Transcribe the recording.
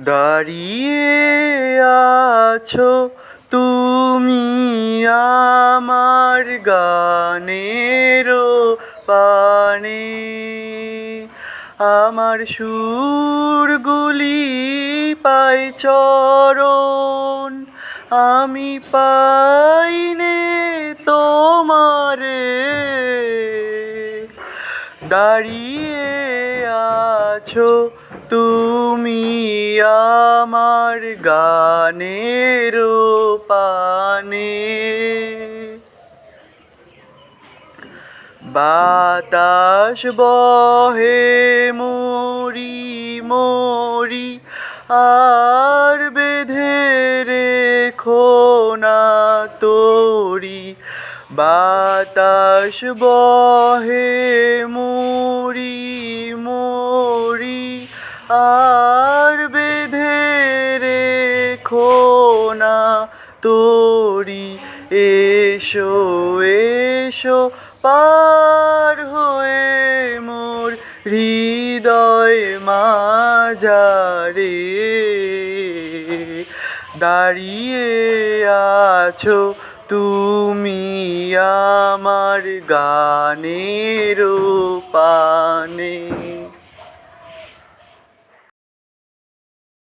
দাঁড়িয়ে আছো তুমি আমার গানের পানে, আমার সুরগুলি পায় চরণ, আমি পাইনে তোমারে। দাঁড়িয়ে আছো তুমি আমার গানের পানে, বাতাস বহে মরি মরি আর বেঁধে রেখো না তোরি। বাতাস বহে মরি মরি আর বেঁধে রেখো না তোরি। এসো এসো পার হয়ে মোর হৃদয় মাঝারে। দাঁড়িয়ে আছো তুমি আমার গানের পানে।